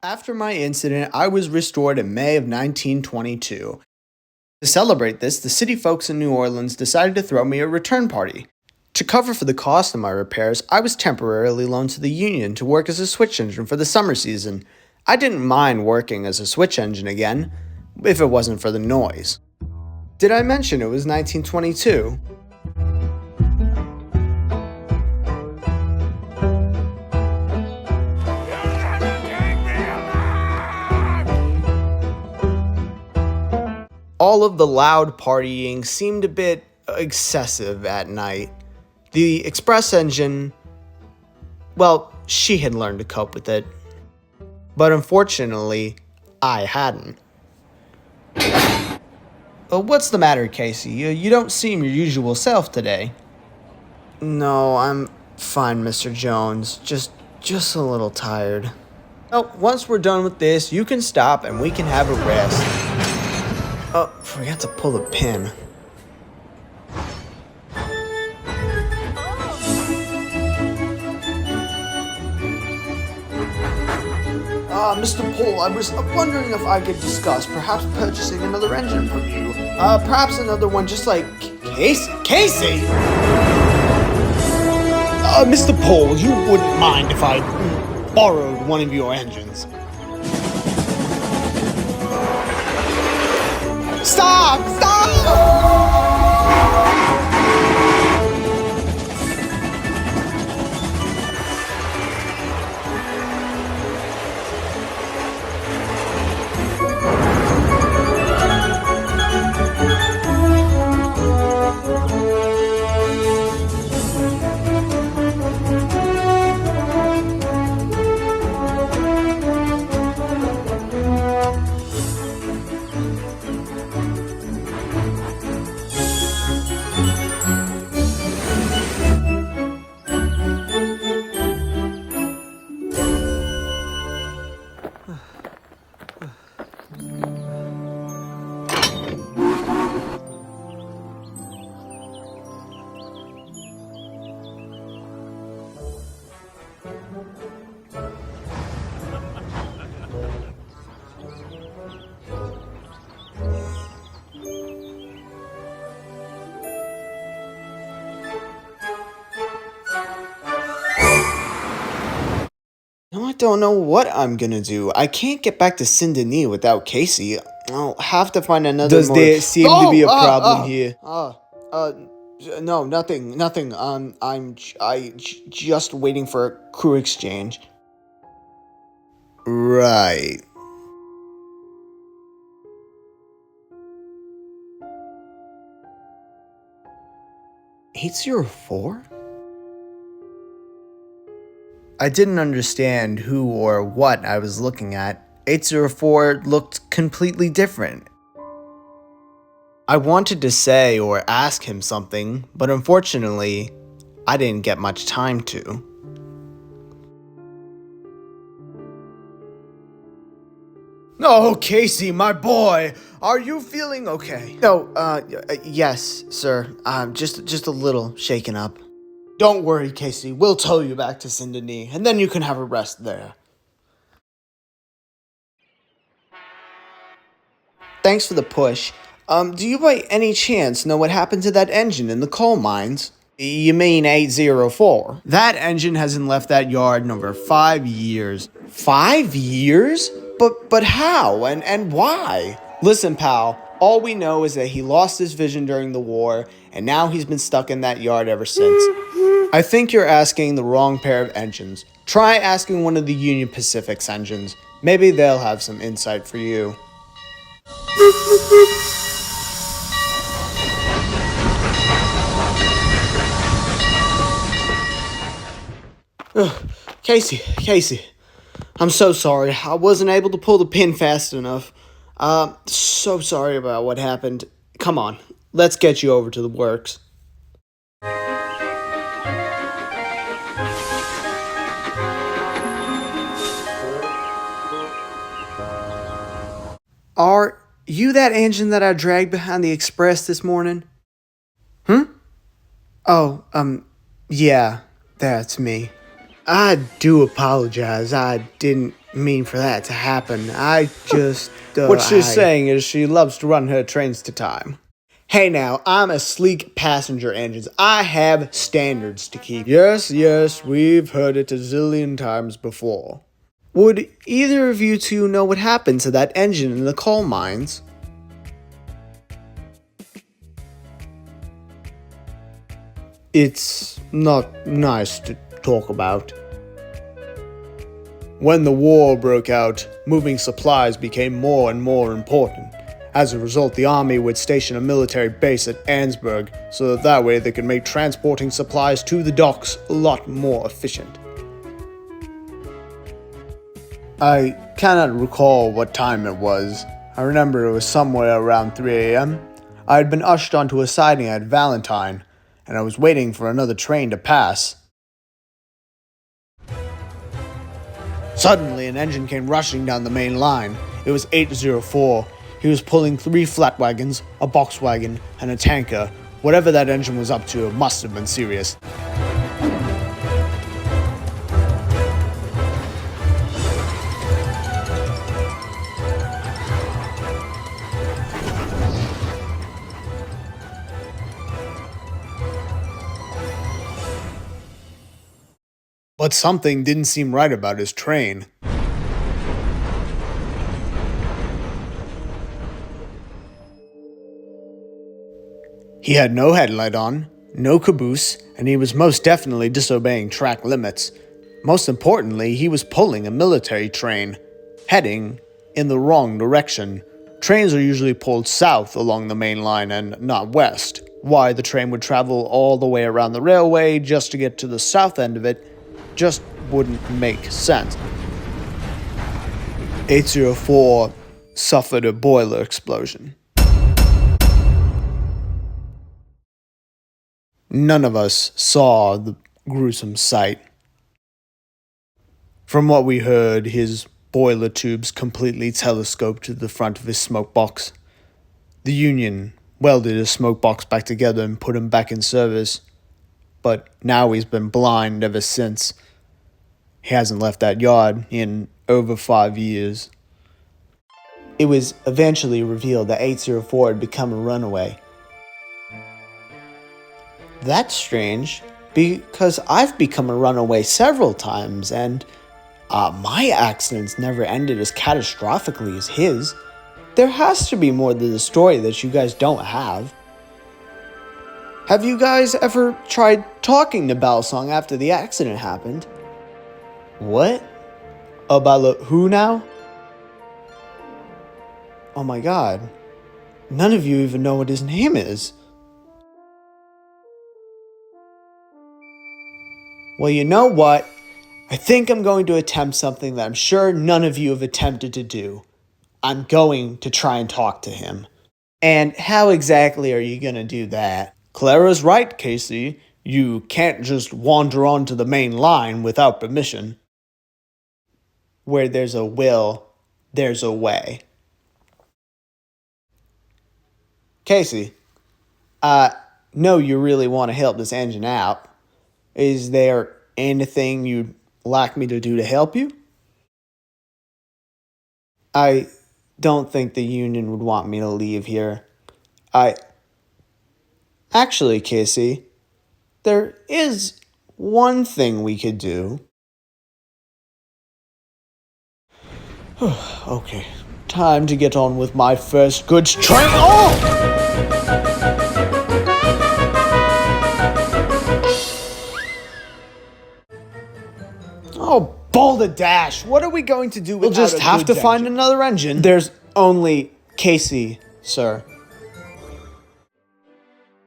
After my incident, I was restored in May of 1922. To celebrate this, the city folks in New Orleans decided to throw me a return party. To cover for the cost of my repairs, I was temporarily loaned to the union to work as a switch engine for the summer season. I didn't mind working as a switch engine again, if it wasn't for the noise. Did I mention it was 1922? All of the loud partying seemed a bit excessive at night. The express engine, well, she had learned to cope with it. But unfortunately, I hadn't. What's the matter, Casey? You don't seem your usual self today. No, I'm fine, Mr. Jones. Just a little tired. Well, once we're done with this, you can stop and we can have a rest. Oh, forgot to pull the pin. Mr. Poole, I was wondering if I could discuss perhaps purchasing another engine from you. Perhaps another one just like Casey? Mr. Poole, you wouldn't mind if I borrowed one of your engines. Stop! I don't know what I'm gonna do. I can't get back to Saint-Denis without Casey. I'll have to find another. Does there seem to be a problem here? No, nothing. Just waiting for a crew exchange. Right. $804? I didn't understand who or what I was looking at. 804 looked completely different. I wanted to say or ask him something, but unfortunately, I didn't get much time to. Oh, Casey, my boy, are you feeling okay? No, yes, sir. Just a little shaken up. Don't worry, Casey. We'll tow you back to Saint-Denis, and then you can have a rest there. Thanks for the push. Do you by any chance know what happened to that engine in the coal mines? You mean 804? That engine hasn't left that yard in over 5 years. 5 years? But how and why? Listen, pal, all we know is that he lost his vision during the war, and now he's been stuck in that yard ever since. I think you're asking the wrong pair of engines. Try asking one of the Union Pacific's engines. Maybe they'll have some insight for you. Casey, I'm so sorry. I wasn't able to pull the pin fast enough. So sorry about what happened. Come on, let's get you over to the works. Are you that engine that I dragged behind the express this morning? Oh, yeah, that's me. I do apologize. I didn't mean for that to happen. I just... What she's saying is she loves to run her trains to time. Hey now, I'm a sleek passenger engines. I have standards to keep. Yes, we've heard it a zillion times before. Would either of you two know what happened to that engine in the coal mines? It's not nice to talk about. When the war broke out, moving supplies became more and more important. As a result, the army would station a military base at Ansburg, so that way they could make transporting supplies to the docks a lot more efficient. I cannot recall what time it was. I remember it was somewhere around 3 a.m. I had been ushered onto a siding at Valentine, and I was waiting for another train to pass. Suddenly, an engine came rushing down the main line. It was 804. He was pulling 3 flat wagons, a box wagon, and a tanker. Whatever that engine was up to, it must have been serious. But something didn't seem right about his train. He had no headlight on, no caboose, and he was most definitely disobeying track limits. Most importantly, he was pulling a military train, heading in the wrong direction. Trains are usually pulled south along the main line and not west. Why the train would travel all the way around the railway just to get to the south end of it just wouldn't make sense. 804 suffered a boiler explosion. None of us saw the gruesome sight. From what we heard, his boiler tubes completely telescoped to the front of his smoke box. The Union welded his smoke box back together and put him back in service, but now he's been blind ever since. He hasn't left that yard in over 5 years. It was eventually revealed that 804 had become a runaway. That's strange, because I've become a runaway several times, and my accidents never ended as catastrophically as his. There has to be more to the story that you guys don't have. Have you guys ever tried talking to Balisong after the accident happened? What? About who now? Oh my god. None of you even know what his name is. Well, you know what? I think I'm going to attempt something that I'm sure none of you have attempted to do. I'm going to try and talk to him. And how exactly are you going to do that? Clara's right, Casey. You can't just wander onto the main line without permission. Where there's a will, there's a way. Casey, I know you really want to help this engine out. Is there anything you'd like me to do to help you? I don't think the Union would want me to leave here. Actually, Casey, there is one thing we could do. Okay, time to get on with my first goods train. Oh, balderdash! What are we going to do without We'll just have to find another engine. There's only Casey, sir.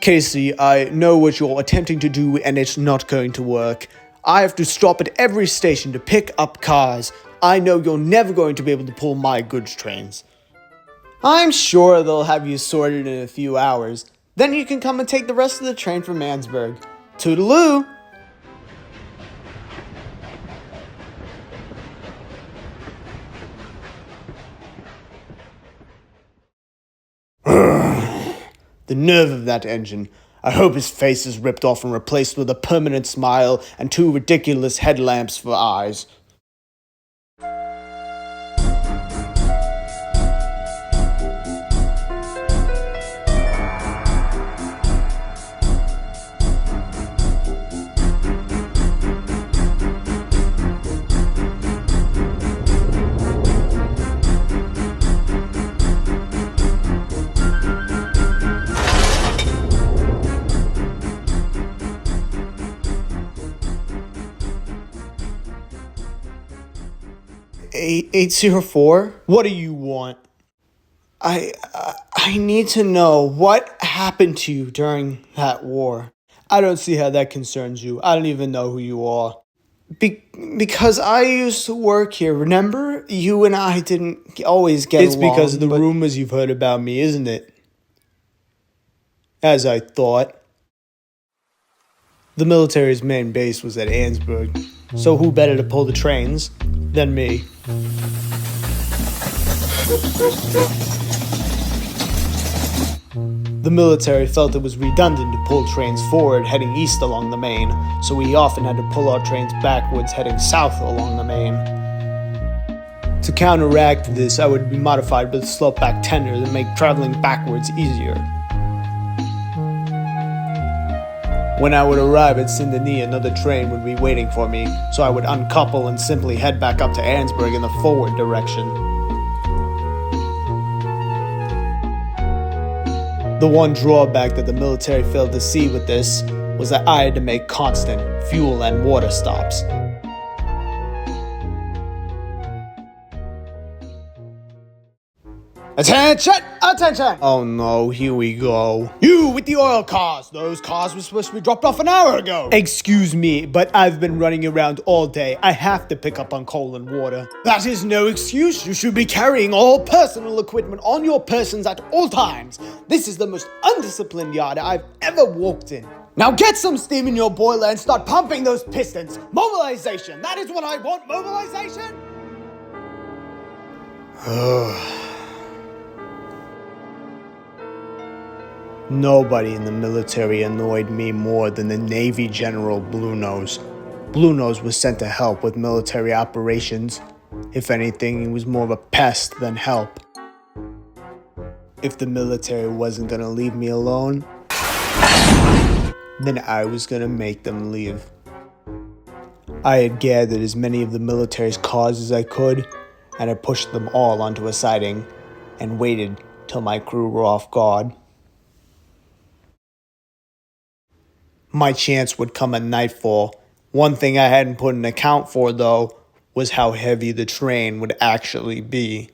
Casey, I know what you're attempting to do, and it's not going to work. I have to stop at every station to pick up cars. I know you're never going to be able to pull my goods trains. I'm sure they'll have you sorted in a few hours. Then you can come and take the rest of the train from Mansburg. Toodaloo! The nerve of that engine. I hope his face is ripped off and replaced with a permanent smile and 2 ridiculous headlamps for eyes. 804? What do you want? I need to know what happened to you during that war. I don't see how that concerns you. I don't even know who you are. Because I used to work here, remember? You and I didn't always get It's along. because of the rumors you've heard about me, isn't it? As I thought. The military's main base was at Ansburg, so who better to pull the trains than me? The military felt it was redundant to pull trains forward heading east along the main, so we often had to pull our trains backwards heading south along the main. To counteract this, I would be modified with slope-back tender to make traveling backwards easier. When I would arrive at Saint-Denis, another train would be waiting for me, so I would uncouple and simply head back up to Ansburg in the forward direction. The one drawback that the military failed to see with this was that I had to make constant fuel and water stops. Attention! Attention! Oh no, here we go. You with the oil cars! Those cars were supposed to be dropped off an hour ago! Excuse me, but I've been running around all day. I have to pick up on coal and water. That is no excuse. You should be carrying all personal equipment on your persons at all times. This is the most undisciplined yard I've ever walked in. Now get some steam in your boiler and start pumping those pistons. Mobilization! That is what I want, mobilization! Nobody in the military annoyed me more than the Navy General Bluenose. Bluenose was sent to help with military operations. If anything, he was more of a pest than help. If the military wasn't gonna leave me alone, then I was gonna make them leave. I had gathered as many of the military's cars as I could, and I pushed them all onto a siding and waited till my crew were off guard. My chance would come at nightfall. One thing I hadn't put an account for, though, was how heavy the train would actually be.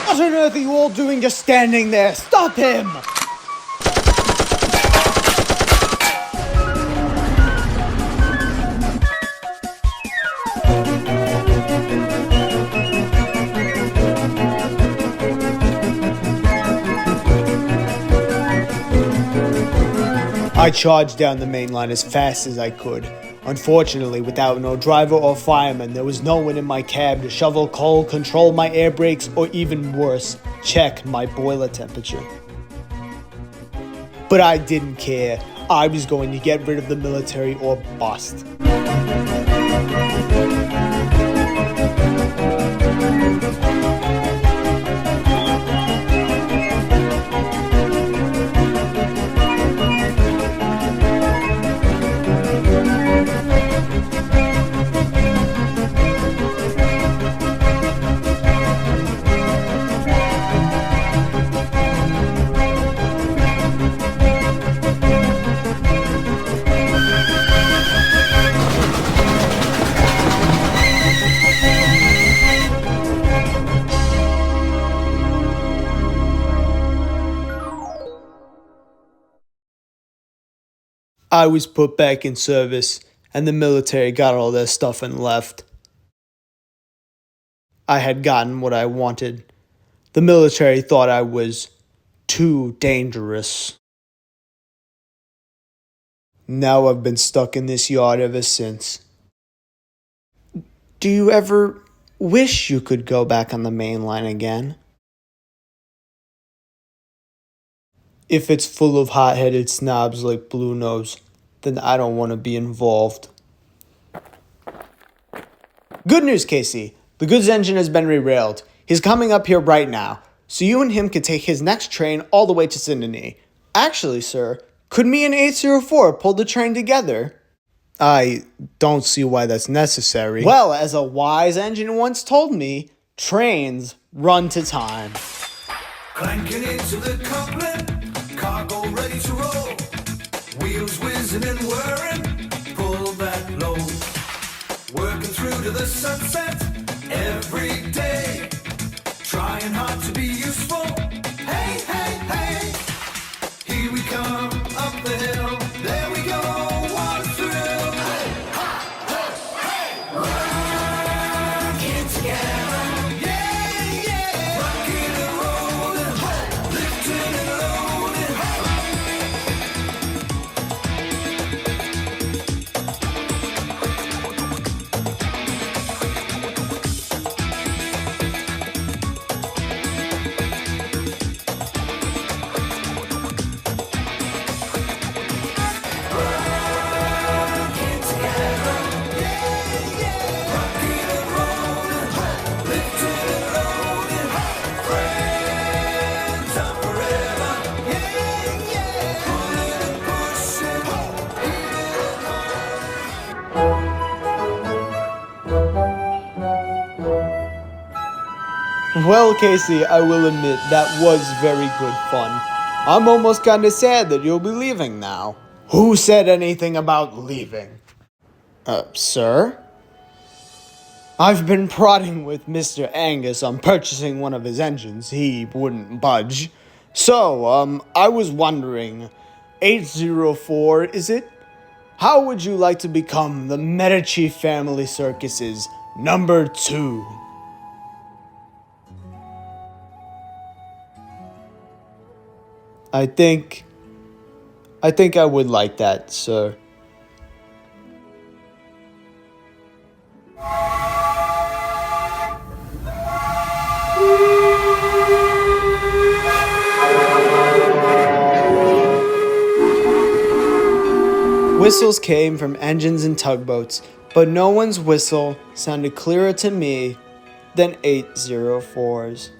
What on earth are you all doing just standing there? Stop him! I charged down the main line as fast as I could. Unfortunately, without no driver or fireman, there was no one in my cab to shovel coal, control my air brakes, or even worse, check my boiler temperature. But I didn't care. I was going to get rid of the military or bust. I was put back in service, and the military got all their stuff and left. I had gotten what I wanted. The military thought I was too dangerous. Now I've been stuck in this yard ever since. Do you ever wish you could go back on the main line again? If it's full of hot-headed snobs like Bluenose, then I don't want to be involved. Good news, Casey. The goods engine has been derailed. He's coming up here right now, so you and him can take his next train all the way to Saint-Denis. Actually, sir, could me and 804 pull the train together? I don't see why that's necessary. Well, as a wise engine once told me, trains run to time. Clanking into the coupling, cargo ready to roll. Wheels whizzing and whirring, pull that load. Working through to the sunset, every day. Trying hard to be useful, hey, hey, hey. Here we come, up the hill, there we go, what a thrill. Hey, ha, hey, hey. Working together, yeah, yeah. Rocking and rolling, lifting and loading, Well, Casey, I will admit that was very good fun. I'm almost kinda sad that you'll be leaving now. Who said anything about leaving? Sir? I've been prodding with Mr. Angus on purchasing one of his engines. He wouldn't budge. So, I was wondering, 804, is it? How would you like to become the Medici Family Circus's number 2? I think I would like that, sir. Whistles came from engines and tugboats, but no one's whistle sounded clearer to me than 804's.